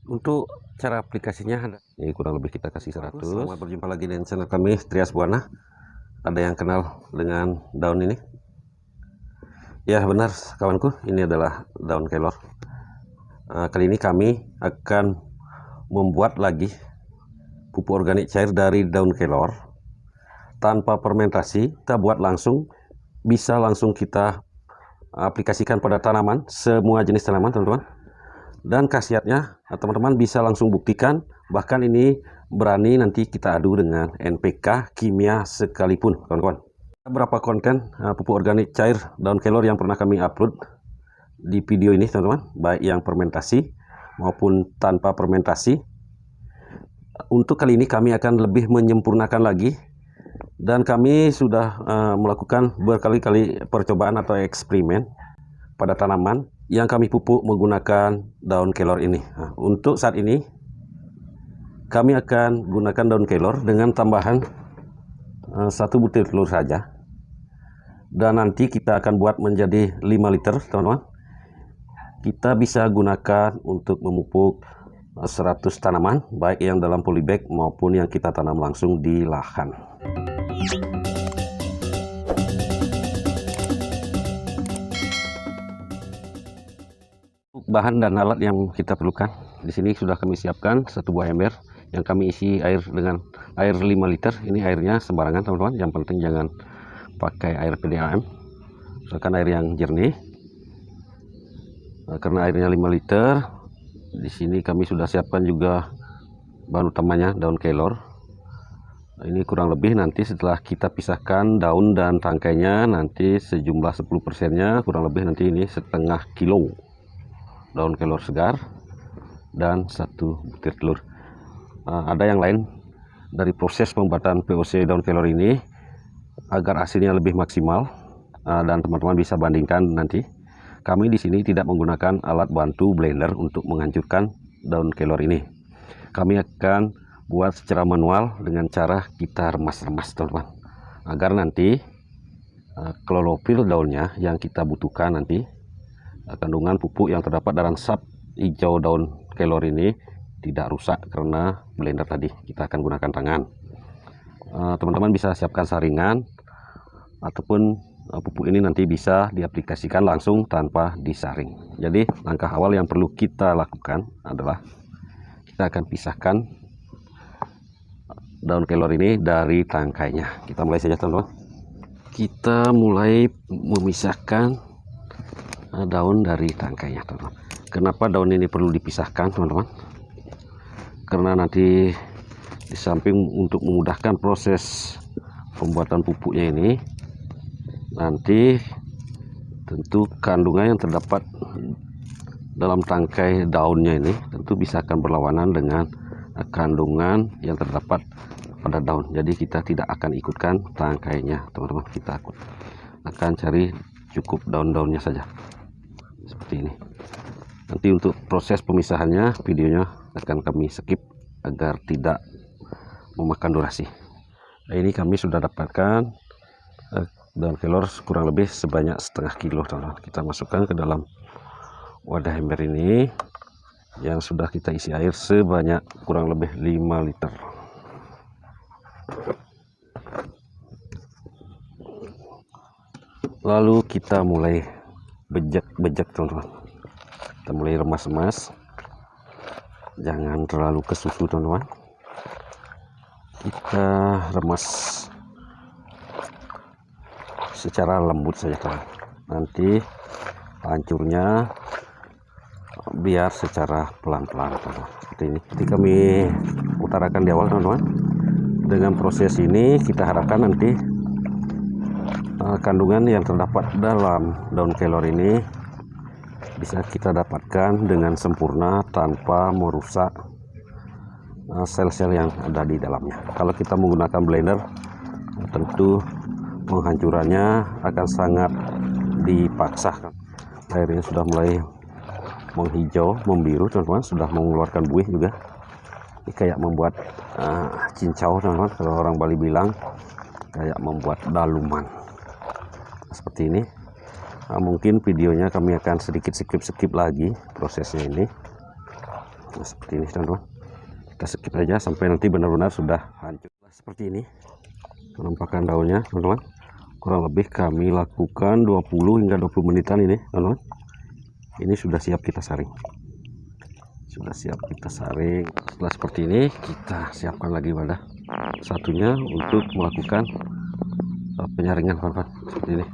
Untuk cara aplikasinya ada. Ini kurang lebih kita kasih 100. Selamat berjumpa lagi dengan channel kami Trias Buana. Ada yang kenal dengan daun ini? Ya benar kawanku, ini adalah daun kelor. Kali ini kami akan membuat lagi pupuk organik cair dari daun kelor tanpa fermentasi. Kita buat langsung, bisa langsung kita aplikasikan pada tanaman, semua jenis tanaman teman-teman. Dan khasiatnya teman-teman bisa langsung buktikan, bahkan ini berani nanti kita adu dengan NPK kimia sekalipun kawan-kawan. Beberapa konten pupuk organik cair daun kelor yang pernah kami upload di video ini teman-teman, baik yang fermentasi maupun tanpa fermentasi. Untuk kali ini kami akan lebih menyempurnakan lagi, dan kami sudah melakukan berkali-kali percobaan atau eksperimen pada tanaman yang kami pupuk menggunakan daun kelor ini. Untuk saat ini kami akan gunakan daun kelor dengan tambahan 1 butir telur saja, dan nanti kita akan buat menjadi 5 liter teman-teman. Kita bisa gunakan untuk memupuk 100 tanaman, baik yang dalam polybag maupun yang kita tanam langsung di lahan. Bahan dan alat yang kita perlukan di sini sudah kami siapkan 1 buah ember yang kami isi air dengan air 5 liter. Ini airnya sembarangan teman-teman, yang penting jangan pakai air PDAM, misalkan air yang jernih. Karena airnya 5 liter, di sini kami sudah siapkan juga bahan utamanya daun kelor. Ini kurang lebih nanti setelah kita pisahkan daun dan tangkainya, nanti sejumlah 10%-nya kurang lebih nanti ini setengah kilo daun kelor segar dan 1 butir telur. Ada yang lain dari proses pembuatan POC daun kelor ini agar hasilnya lebih maksimal, dan teman-teman bisa bandingkan nanti. Kami di sini tidak menggunakan alat bantu blender untuk menghancurkan daun kelor ini. Kami akan buat secara manual dengan cara kita remas-remas teman-teman, agar nanti klorofil daunnya yang kita butuhkan nanti, kandungan pupuk yang terdapat dalam sap hijau daun kelor ini tidak rusak karena blender tadi. Kita akan gunakan tangan. Teman-teman bisa siapkan saringan, ataupun pupuk ini nanti bisa diaplikasikan langsung tanpa disaring. Jadi langkah awal yang perlu kita lakukan adalah kita akan pisahkan daun kelor ini dari tangkainya. Kita mulai saja teman-teman. Kita mulai memisahkan daun dari tangkainya teman-teman. Kenapa daun ini perlu dipisahkan teman-teman? Karena nanti di samping untuk memudahkan proses pembuatan pupuknya ini, nanti tentu kandungan yang terdapat dalam tangkai daunnya ini tentu bisa akan berlawanan dengan kandungan yang terdapat pada daun. Jadi kita tidak akan ikutkan tangkainya teman-teman, kita akan cari cukup daun-daunnya saja seperti ini. Nanti untuk proses pemisahannya videonya akan kami skip agar tidak memakan durasi. Nah, ini kami sudah dapatkan daun kelor kurang lebih sebanyak setengah kilo teman-teman. Kita masukkan ke dalam wadah ember ini yang sudah kita isi air sebanyak kurang lebih 5 liter. Lalu kita mulai bejek teman-teman. Kita mulai remas-remas, jangan terlalu ke susu teman-teman. Kita remas secara lembut saja teman. Nanti hancurnya biar secara pelan-pelan teman-teman, seperti ini. Jadi kami utarakan di awal teman-teman, dengan proses ini kita harapkan nanti kandungan yang terdapat dalam daun kelor ini bisa kita dapatkan dengan sempurna tanpa merusak sel-sel yang ada di dalamnya. Kalau kita menggunakan blender, tentu penghancurannya akan sangat dipaksa. Airnya sudah mulai menghijau, membiru teman-teman, sudah mengeluarkan buih juga. Ini kayak membuat cincau teman-teman, kalau orang Bali bilang kayak membuat daluman seperti ini. Mungkin videonya kami akan sedikit skip lagi prosesnya ini. Nah, seperti ini teman-teman, kita skip aja sampai nanti benar-benar sudah hancur. Seperti ini penampakan daunnya teman-teman. Kurang lebih kami lakukan 20 hingga 20 menitan ini teman-teman. Ini sudah siap kita saring. Setelah seperti ini kita siapkan lagi wadah satunya untuk melakukan penyaringan teman-teman. Seperti ini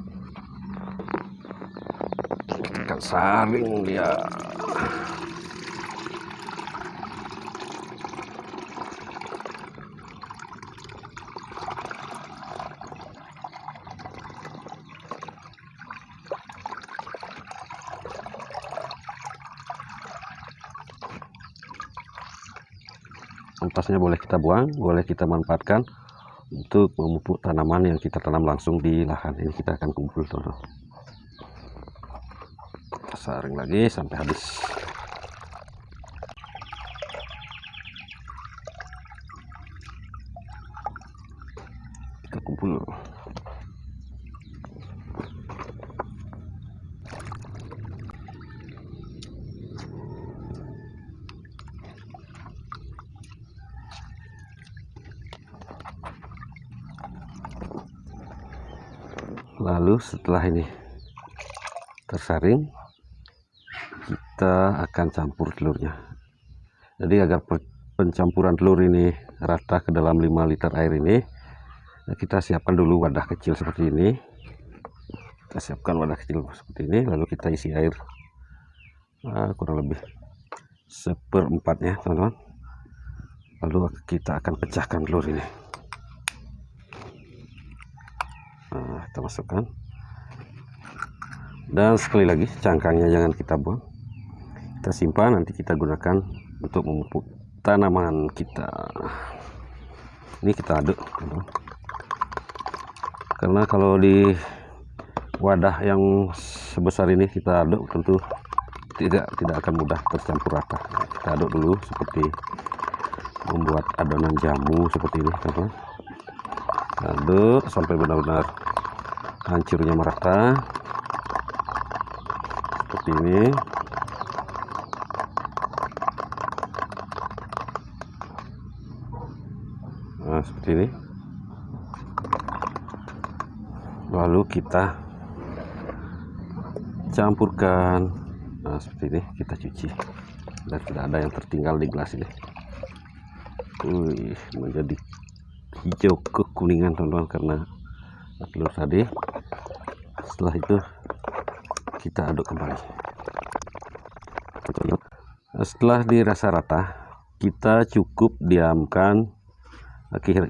kita akan saring dia. Ampasnya boleh kita buang, boleh kita manfaatkan untuk memupuk tanaman yang kita tanam langsung di lahan. Ini kita akan kumpul teman-teman. Kita saring lagi sampai habis. Kita kumpul. Lalu setelah ini tersaring, kita akan campur telurnya. Jadi agar pencampuran telur ini rata ke dalam 5 liter air ini, kita siapkan dulu wadah kecil seperti ini. Kita siapkan wadah kecil seperti ini, lalu kita isi air kurang lebih 1/4-nya teman-teman. Lalu kita akan pecahkan telur ini. Kita masukkan, dan sekali lagi cangkangnya jangan kita buang, kita simpan, nanti kita gunakan untuk memupuk tanaman kita. Ini kita aduk teman-teman. Karena kalau di wadah yang sebesar ini kita aduk tentu tidak akan mudah tercampur rata. Kita aduk dulu seperti membuat adonan jamu seperti ini teman-teman. Aduk sampai benar-benar hancurnya merata seperti ini. Nah, seperti ini. Lalu kita campurkan. Nah, seperti ini kita cuci dan tidak ada yang tertinggal di gelas ini. Menjadi hijau kekuningan teman-teman karena telur tadi. Setelah itu kita aduk kembali. Setelah dirasa rata, kita cukup diamkan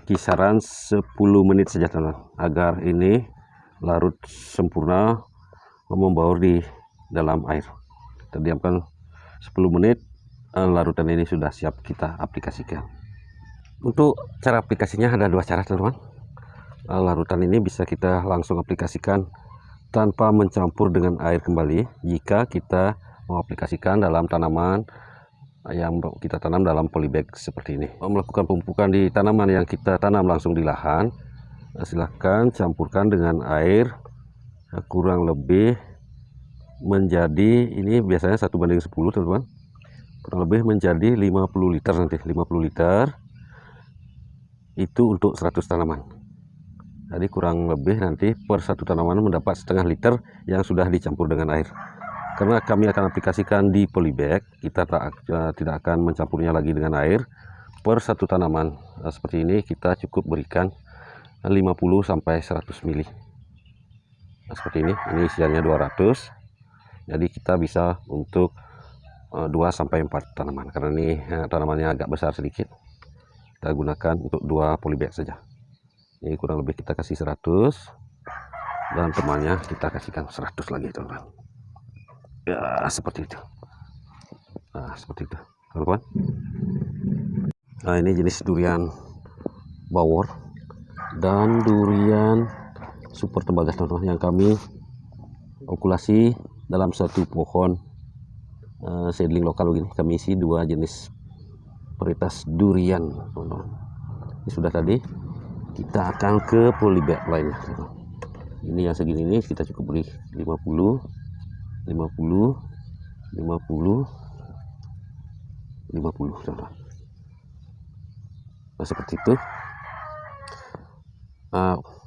kisaran 10 menit saja teman-teman, agar ini larut sempurna membaur di dalam air. Kita diamkan 10 menit, larutan ini sudah siap kita aplikasikan. Untuk cara aplikasinya ada 2 cara teman-teman. Larutan ini bisa kita langsung aplikasikan tanpa mencampur dengan air kembali jika kita mau aplikasikan dalam tanaman yang kita tanam dalam polybag seperti ini. Melakukan pemupukan di tanaman yang kita tanam langsung di lahan, silahkan campurkan dengan air kurang lebih menjadi, ini biasanya 1/10 teman-teman, kurang lebih menjadi 50 liter nanti. 50 liter itu untuk 100 tanaman. Jadi kurang lebih nanti per 1 tanaman mendapat setengah liter yang sudah dicampur dengan air. Karena kami akan aplikasikan di polybag, kita tidak akan mencampurnya lagi dengan air. Per 1 tanaman seperti ini kita cukup berikan 50 sampai 100 ml. Nah, seperti ini isiannya 200. Jadi kita bisa untuk 2 sampai 4 tanaman. Karena ini tanamannya agak besar sedikit, kita gunakan untuk 2 polybag saja. Ini kurang lebih kita kasih 100, dan temannya kita kasihkan 100 lagi teman-teman. Ya seperti itu. Nah seperti itu teman-teman. Nah ini jenis durian bawor dan durian super tembaga teman-teman, yang kami okulasi dalam satu pohon seedling lokal begini. Kami isi 2 jenis varietas durian teman-teman. Ini sudah tadi, kita akan ke polybag lainnya. Ini yang segini ini kita cukup beri 50, 50, 50, 50 teman-teman. Nah seperti itu.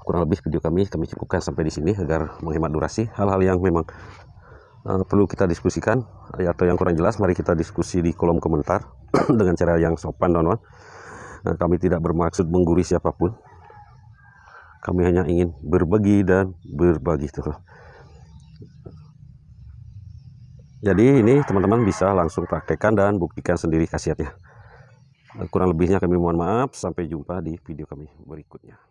Kurang lebih video kami cukupkan sampai di sini agar menghemat durasi. Hal-hal yang memang perlu kita diskusikan atau yang kurang jelas, mari kita diskusi di kolom komentar dengan cara yang sopan, teman-teman. Kami tidak bermaksud menggurui siapapun. Kami hanya ingin berbagi dan berbagi terus. Jadi ini teman-teman bisa langsung praktekkan dan buktikan sendiri khasiatnya. Kurang lebihnya kami mohon maaf. Sampai jumpa di video kami berikutnya.